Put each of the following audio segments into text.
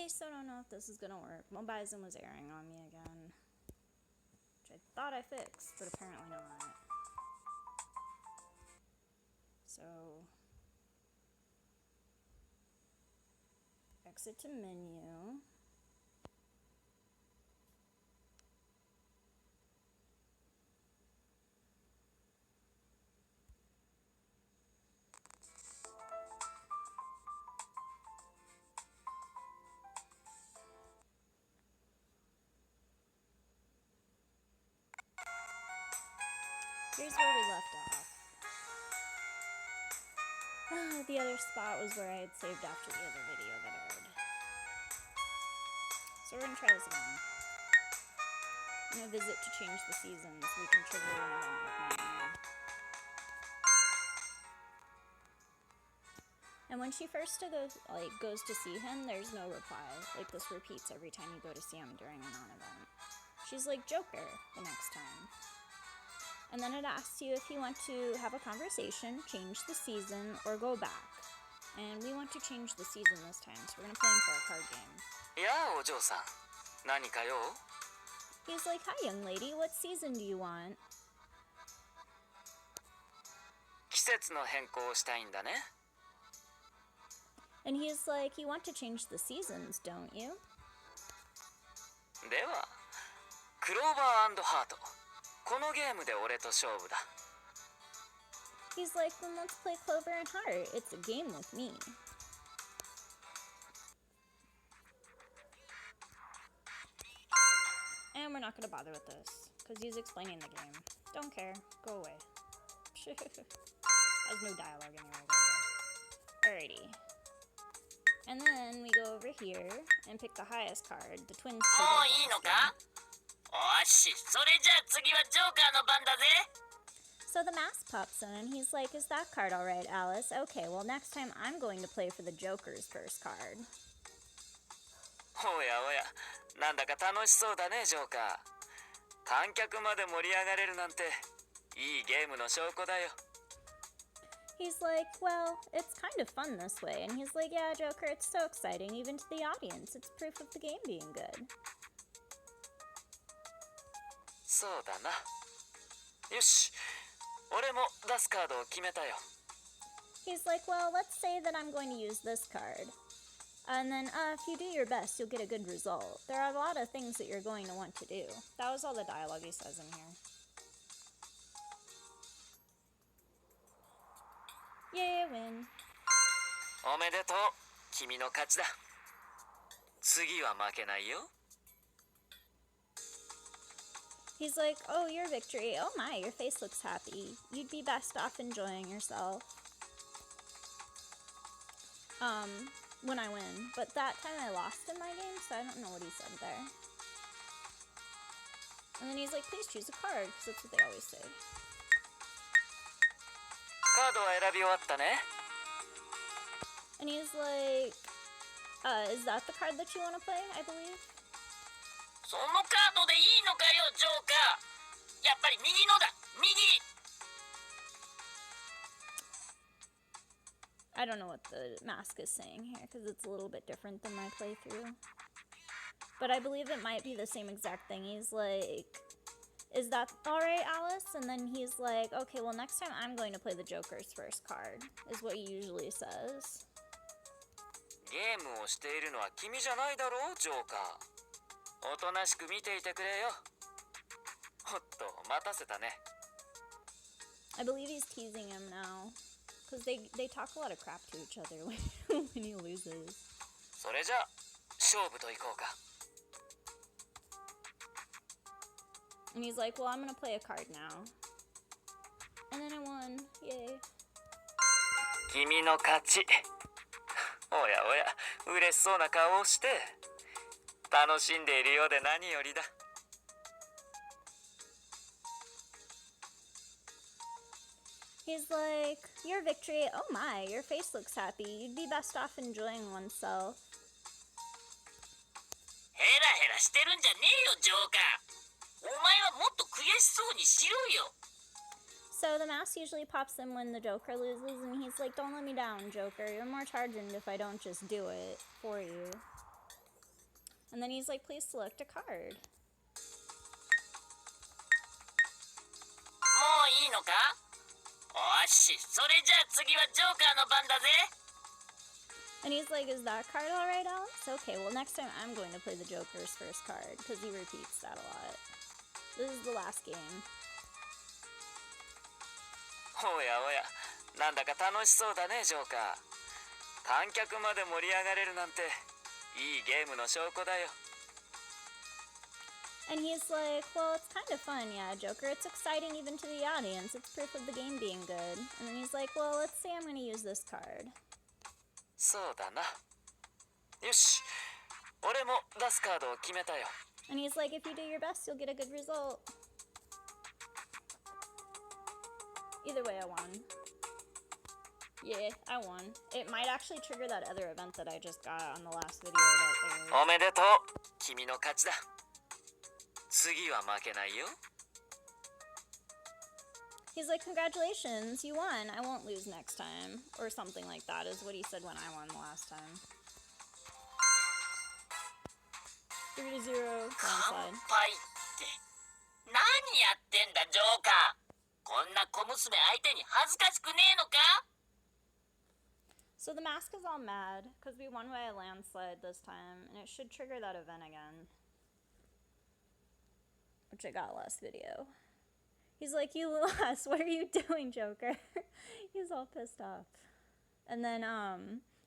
I still don't know if this is gonna work. Mobizen was erring on me again, which I thought I fixed, but apparently not. So, exit to menu. Here's where we left off. The other spot was where I had saved after the other video that aired. So we're gonna try this again. I'm gonna visit to change the seasons. We can trigger an event with me. And when she first goes to see him, there's no reply. Like, this repeats every time you go to see him during a non-event. She's like, Joker, the next time. And then it asks you if you want to have a conversation, change the season, or go back. And we want to change the season this time, so we're gonna play him for a card game. Yeah, Ojo-san. Nani ka yo? He's like, hi, young lady, what season do you want? 季節の変更をしたいんだね。 And he's like, you want to change the seasons, don't you? では、クローバー&ハート。このゲームで俺と勝負だ。 He's like, then let's play Clover and Heart. It's a game with me. And we're not going to bother with this, because he's explaining the game. Don't care. Go away. Has no dialogue anyway. Alrighty. And then we go over here and pick the highest card, the twins. もういいのか? おし、それじゃあ次はジョーカーの番だぜ。 So the mask pops in and he's like, is that card alright, Alice? Okay, well next time I'm going to play for the Joker's first card. おやおや、なんだか楽しそうだね、ジョーカー。観客まで盛り上がれるなんて、いいゲームの証拠だよ。 He's like, well, it's kind of fun this way. And he's like, yeah, Joker, it's so exciting, even to the audience. It's proof of the game being good. そうだな。よし、俺も出すカードを決めたよ。 He's like, well, let's say that I'm going to use this card. And then, if you do your best, you'll get a good result. There are a lot of things that you're going to want to do. That was all the dialogue he says in here. Yay, win. おめでとう。君の勝ちだ。次は負けないよ。 He's like, oh, your victory. Oh my, your face looks happy. You'd be best off enjoying yourself. When I win. But that time I lost in my game, so I don't know what he said there. And then he's like, please choose a card, because that's what they always say. カードは選び終わったね。 And he's like, is that the card that you want to play, I believe? そのカードでいいのかよ、ジョーカー。やっぱり右のだ、右。 I don't know what the mask is saying here, because it's a little bit different than my playthrough. But I believe it might be the same exact thing. He's like, is that alright, Alice? And then he's like, okay, well, next time I'm going to play the Joker's first card, is what he usually says. ゲームをしているのは君じゃないだろう、ジョーカー。おとなしく見ていてくれよ。おっと、待たせたね。 I believe he's teasing him now. Because they talk a lot of crap to each other when he loses. それじゃあ、勝負といこうか。 And he's like, well, I'm going to play a card now. And then I won. Yay. 君の勝ち。おやおや、嬉しそうな顔をして。楽しんでいるようで何よりだ。 He's like, your victory, oh my, your face looks happy. You'd be best off enjoying oneself. ヘラヘラしてるんじゃねえよ、ジョーカー。お前はもっと悔しそうにしろよ。 So the mask usually pops in when the Joker loses, and he's like, don't let me down, Joker. You're more charged if I don't just do it for you. And then he's like, please select a card. もういいのか? おし、それじゃあ次はジョーカーの番だぜ. And he's like, is that card alright, Alex? Okay, well next time I'm going to play the Joker's first card, because he repeats that a lot. This is the last game. おやおや、なんだか楽しそうだね、ジョーカー。観客まで盛り上がれるなんて、いいゲームの証拠だよ。And he's like, well, it's kind of fun, yeah, Joker. It's exciting even to the audience. It's proof of the game being good. And then he's like, well, let's say I'm going to use this card. そうだな。よし、俺も出すカードを決めたよ。And he's like, if you do your best, you'll get a good result. Either way, I won. Yeah, I won. It might actually trigger that other event that I just got on the last video that aired. おめでとう。君の勝ちだ。次は負けないよ。He's like, congratulations, you won. I won't lose next time. Or something like that is what he said when I won the last time. 3-0, 乾 landslide. 杯って何やってんだジョーカー。こんな小娘相手に恥ずかしくねえのか? So the mask is all mad because we won by a landslide this time, and it should trigger that event again, which I got last video. He's like, you lost. What are you doing, Joker? He's all pissed off. And then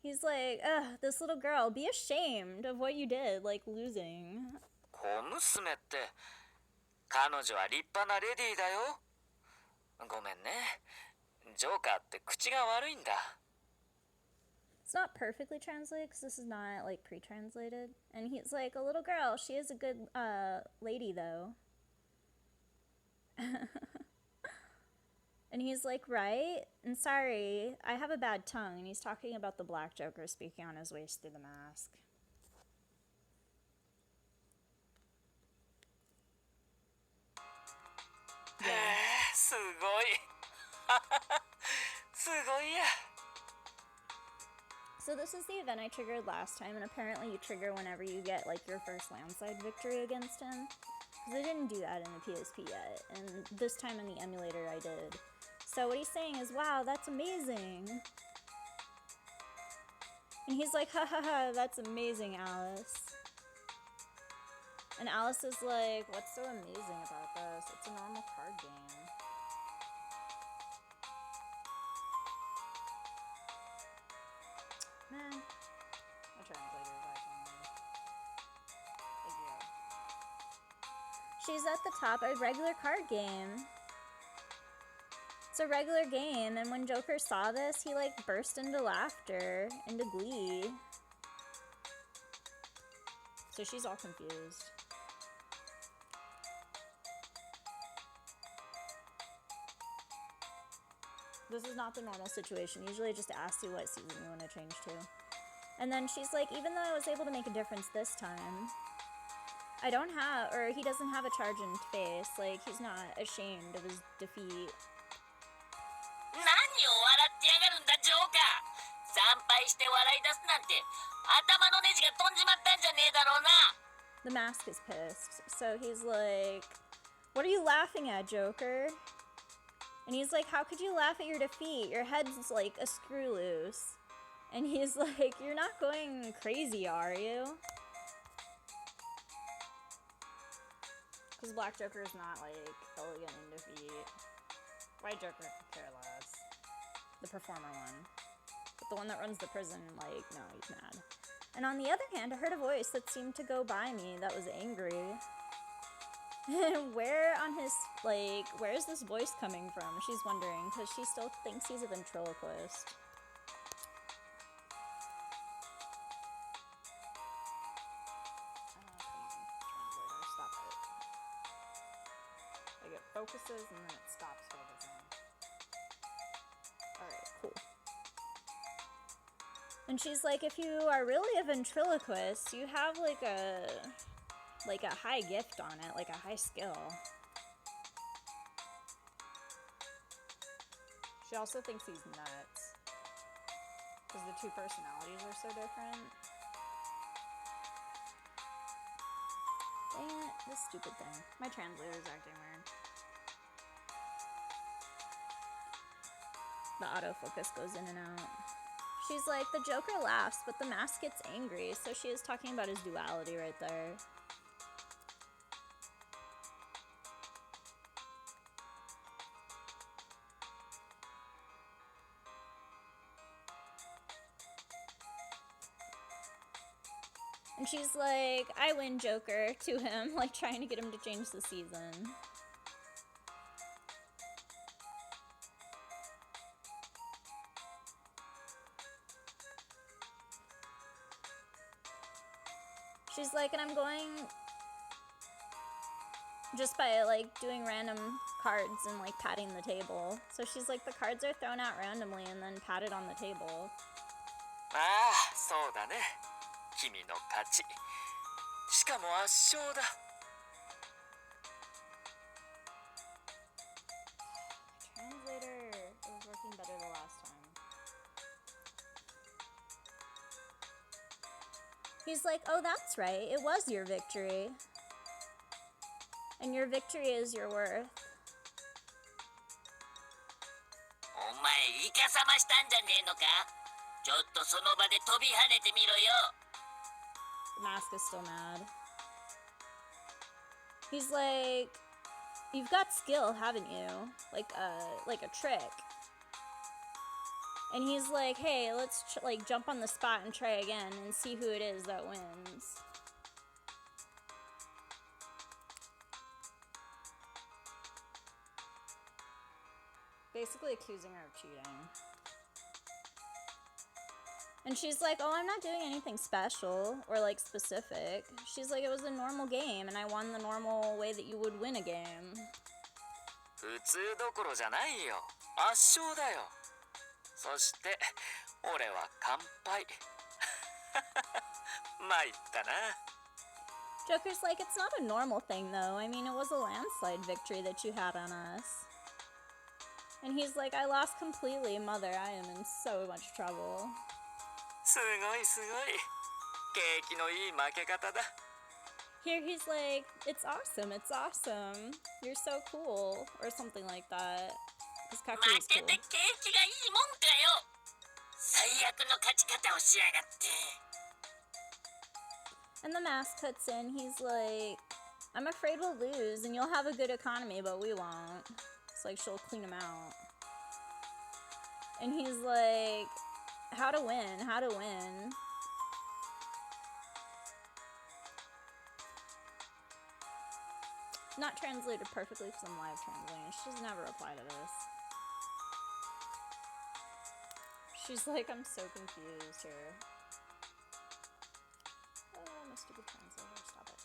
he's like, ugh, this little girl, be ashamed of what you did, like losing. 小娘って彼女は立派なレディーだよ。ごめんね。ジョーカーって口が悪いんだ。It's not perfectly translated because this is not like pre-translated. And he's like, a little girl, she is a good lady though. And he's like, right? And sorry, I have a bad tongue. And he's talking about the black Joker speaking on his waist through the mask. Yeah. すごい。すごいや。So this is the event I triggered last time, and apparently you trigger whenever you get like your first landslide victory against him. Because I didn't do that in the PSP yet, and this time in the emulator I did. So what he's saying is, wow, that's amazing. And he's like, ha ha ha, that's amazing, Alice. And Alice is like, what's so amazing about this? It's a normal card game. Man, I translated that wrong. Thank you. She's at the top, a regular card game. It's a regular game, and when Joker saw this, he like burst into laughter, into glee. So she's all confused. This is not the normal situation. Usually I just ask you what season you want to change to. And then she's like, even though I was able to make a difference this time, I don't have, or he doesn't have a charge in face. Like, he's not ashamed of his defeat. 何を笑ってやがるんだジョーカー。参拝して笑い出すなんて頭のネジが飛んじまったんじゃねえだろうな。 The mask is pissed. So he's like, what are you laughing at, Joker? And he's like, how could you laugh at your defeat? Your head's like a screw loose. And he's like, you're not going crazy, are you? Because Black Joker is not like elegant in defeat. White Joker could care less. The performer one. But the one that runs the prison, like, no, he's mad. And on the other hand, I heard a voice that seemed to go by me that was angry. Where on his, like, where is this voice coming from? She's wondering, because she still thinks he's a ventriloquist. Translator, stop it. Like, it focuses and then it stops focusing. Alright, cool. And she's like, if you are really a ventriloquist, you have, like a high gift on it, like a high skill. She also thinks he's nuts. Because the two personalities are so different. Dang it, this stupid thing. My translator's acting weird. The autofocus goes in and out. She's like, the Joker laughs, but the mask gets angry, so she is talking about his duality right there. And she's like, I win, Joker, to him, like trying to get him to change the season. She's like, and I'm going just by like doing random cards and like patting the table. So she's like, the cards are thrown out randomly and then patted on the table. Ah, そうだね。君の勝ち。しかも圧勝だ。Translator, it was working better the last time. He's like, oh, that's right. It was your victory. And your victory is your worth. お前イカサマしたんじゃねえのか？ちょっとその場で飛び跳ねてみろよ。 The mask is still mad. He's like, you've got skill, haven't you? Like a trick. And he's like, hey, let's like jump on the spot and try again and see who it is that wins. Basically accusing her of cheating. And she's like, oh, I'm not doing anything special or like specific. She's like, it was a normal game and I won the normal way that you would win a game. 普通どころじゃないよ。圧勝だよ。そして俺は完敗。参ったな。 Joker's like, it's not a normal thing though. I mean, it was a landslide victory that you had on us. And he's like, I lost completely, Mother. I am in so much trouble. すごいすごい。景気のいい負け方だ。 Here he's like, it's awesome, it's awesome. You're so cool. Or something like that. Because 負 Kaku is け cool. て景気がいいもんかよ。最悪の勝ち方をしやがって。 And the mask cuts in. He's like, I'm afraid we'll lose and you'll have a good economy, but we won't. It's like she'll clean him out. And he's like, how to win, how to win. Not translated perfectly because I'm live translating. She doesn't ever reply to this. She's like, I'm so confused here. Oh, my stupid translator, stop it.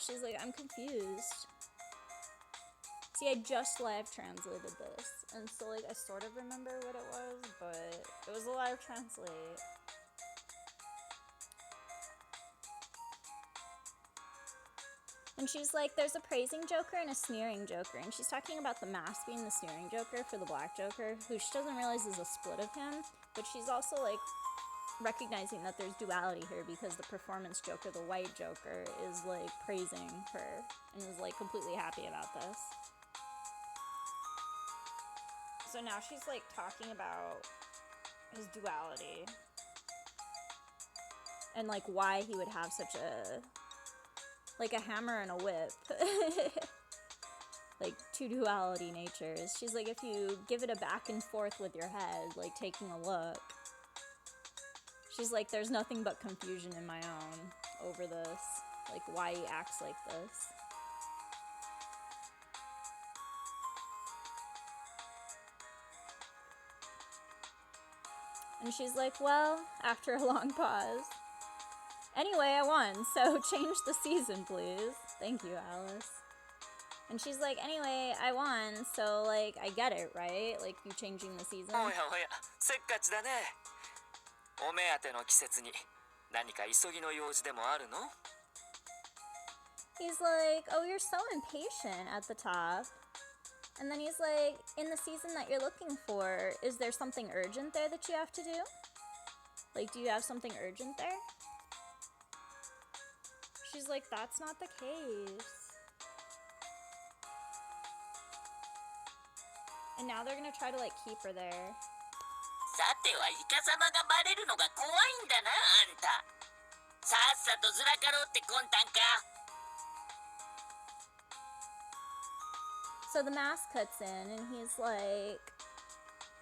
She's like, I'm confused. See, I just live translated this, and so like I sort of remember what it was, but it was a live translate. And she's like, there's a praising Joker and a sneering Joker. And she's talking about the mask being the sneering Joker for the black Joker, who she doesn't realize is a split of him. But she's also, like, recognizing that there's duality here because the performance Joker, the white Joker, is, like, praising her and is, like, completely happy about this. So now she's, like, talking about his duality and, like, why he would have such a... like a hammer and a whip. Like two duality natures. She's like, if you give it a back and forth with your head, like taking a look. She's like, there's nothing but confusion in my own over this. Like why he acts like this. And she's like, well, after a long pause, anyway, I won, so change the season, please. Thank you, Alice. And she's like, anyway, I won, so, like, I get it, right? Like, you changing the season? おやおや、せっかちだね。お目当ての季節に何か急ぎの用事でもあるの？ He's like, oh, you're so impatient at the top. And then he's like, in the season that you're looking for, is there something urgent there that you have to do? Like, do you have something urgent there? She's like, that's not the case. And now they're gonna try to, like, keep her there. さてはイカ様がバレるのが怖いんだなあんた。さっさとずらかろうって魂胆か。 So the mask cuts in, and he's like,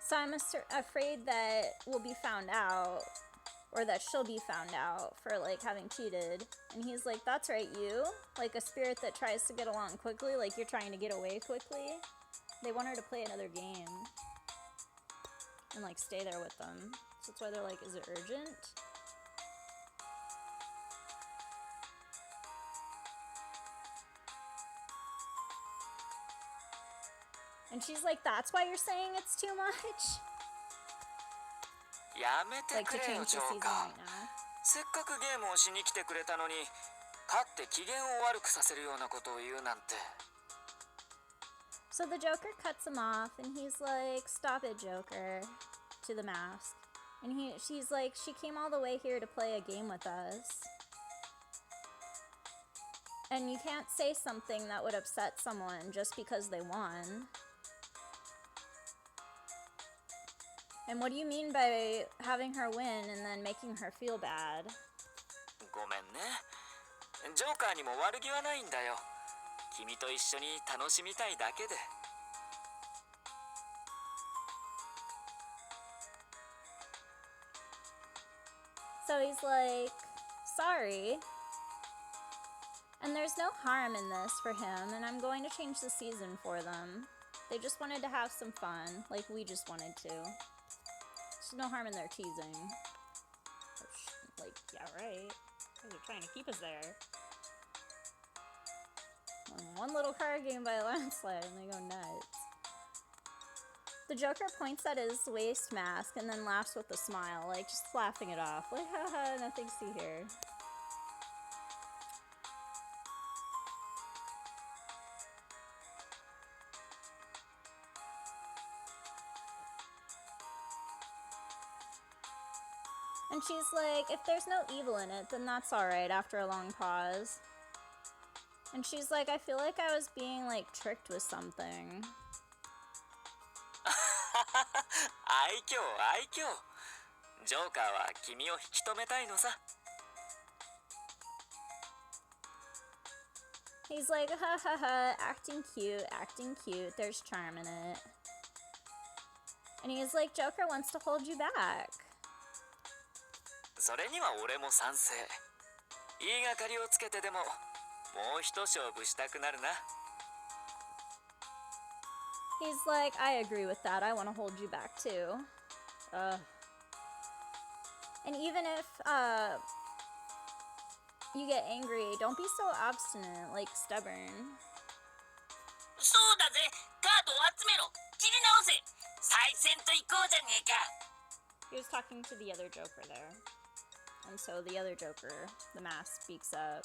so I'm afraid that we'll be found out, or that she'll be found out for, like, having cheated. And he's like, that's right, you? Like a spirit that tries to get along quickly, like you're trying to get away quickly. They want her to play another game and, like, stay there with them. So that's why they're like, is it urgent? And she's like, that's why you're saying it's too much? やめて Like, く to れよ change ジ the ョー season カー。 right now. せっかくゲームをしに来てくれたのに勝って機嫌を悪くさせるようなことを言うなんて。 So the Joker cuts him off, and he's like, stop it, Joker, to the mask. And she's like, she came all the way here to play a game with us. And you can't say something that would upset someone just because they won. And what do you mean by having her win and then making her feel bad? ごめんね。ジョーカーにも悪気はないんだよ。君と一緒に楽しみたいだけで。 So he's like, sorry. And there's no harm in this for him, and I'm going to change the season for them. They just wanted to have some fun, like we just wanted to. There's no harm in their teasing. Like, yeah, right. They're trying to keep us there. One little card game by landslide, and they go nuts. The Joker points at his waist mask and then laughs with a smile, like just laughing it off. Like, haha, nothing to see here. And she's like, if there's no evil in it, then that's alright after a long pause. And she's like, I feel like I was being, like, tricked with something. 愛嬌愛嬌。ジョーカーは君を引き止めたいのさ。 He's like, ha ha ha, acting cute, there's charm in it. And he's like, Joker wants to hold you back. それには俺も賛成。言いがかりをつけてでももう一勝負したくなるな。 He's like, I agree with that. I want to hold you back too. And even if you get angry, don't be so obstinate, like stubborn. そうだぜ、カードを集めろ、切り直せ、再戦と行こうじゃねえか。 He was talking to the other Joker there. And so the other Joker, the mask, speaks up.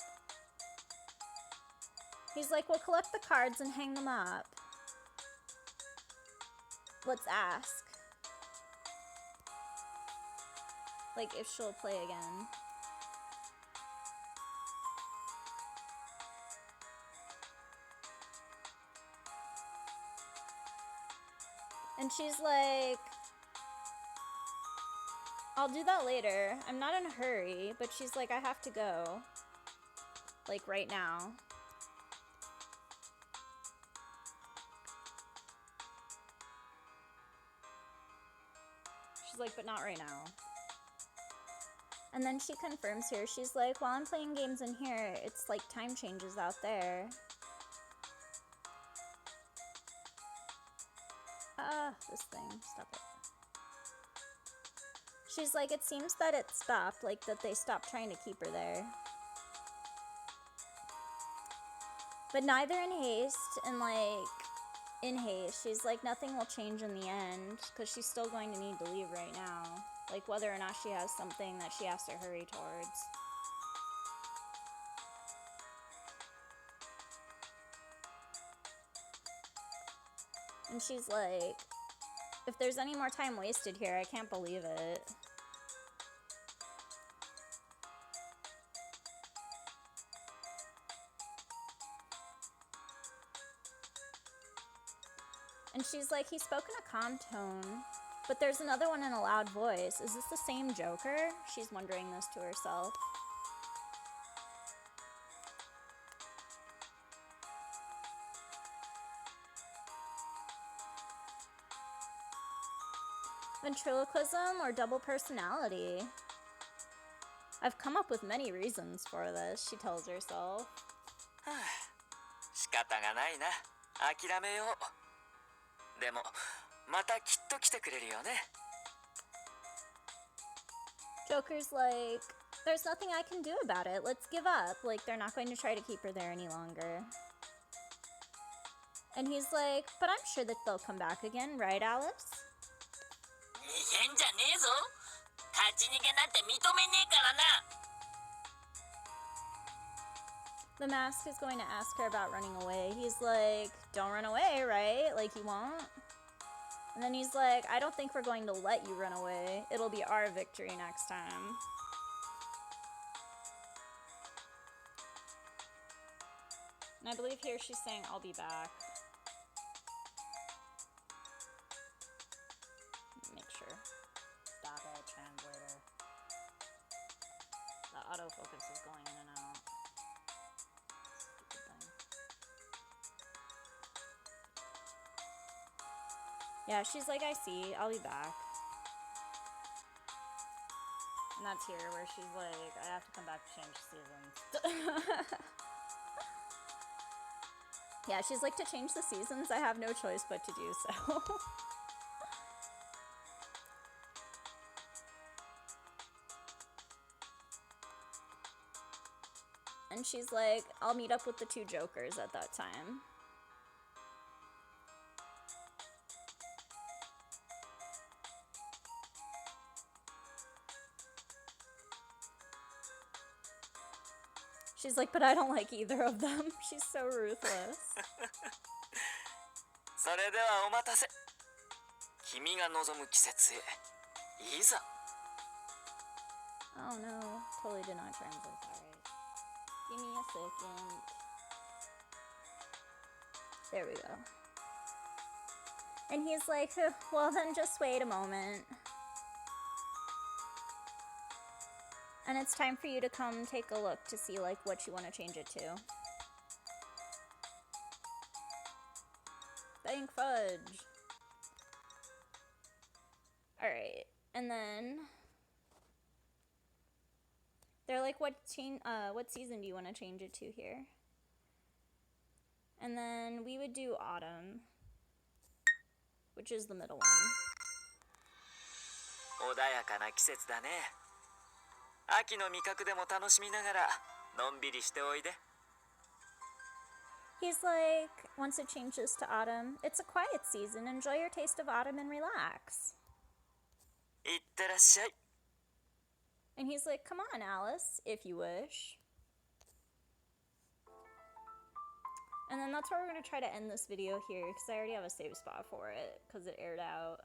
He's like, we'll collect the cards and hang them up. Let's ask. Like, if she'll play again. And she's like, I'll do that later. I'm not in a hurry, but she's like, I have to go. Like, right now. She's like, but not right now. And then she confirms here, she's like, while I'm playing games in here, it's like time changes out there. This thing, stop it. She's like, it seems that it stopped, like that they stopped trying to keep her there. But neither in haste and like in haste, she's like, nothing will change in the end because she's still going to need to leave right now. Like whether or not she has something that she has to hurry towards. And she's like, if there's any more time wasted here, I can't believe it. And she's like, he spoke in a calm tone, but there's another one in a loud voice. Is this the same Joker? She's wondering this to herself. Ventriloquism or double personality? I've come up with many reasons for this, she tells herself. 仕方がないな。諦めよう。でも、またきっと来てくれるよね。Joker's like, there's nothing I can do about it. Let's give up. Like, they're not going to try to keep her there any longer. And he's like, but I'm sure that they'll come back again, right, Alice? 変じゃねえぞ。立ち逃げなんて認めねえからな。The mask is going to ask her about running away. He's like, don't run away, right? Like, you won't? And then he's like, I don't think we're going to let you run away. It'll be our victory next time. And I believe here she's saying, I'll be back. Make sure. Stop it, translator. The autofocus is going in and out. Stupid thing. Yeah, she's like, I see. I'll be back. And that's here where she's like, I have to come back to change seasons. Yeah, she's like, to change the seasons, I have no choice but to do so. And she's like, I'll meet up with the two Jokers at that time. She's like, but I don't like either of them. She's so ruthless. それではお待たせ。君が望む季節へ。いざ。Oh no, totally did not translate that right. Give me a second. There we go. And he's like, well then just wait a moment. And it's time for you to come take a look to see like what you want to change it to. Thank fudge. Alright, and then they're like, what season do you want to change it to here? And then we would do autumn, which is the middle one. 穏やかな季節だね。秋の味覚でも楽しみながらのんびりしておいで。He's like, once it changes to autumn, it's a quiet season. Enjoy your taste of autumn and relax. いってらっしゃい。 And he's like, come on, Alice, if you wish. And then that's where we're going to try to end this video here, because I already have a save spot for it, because it aired out.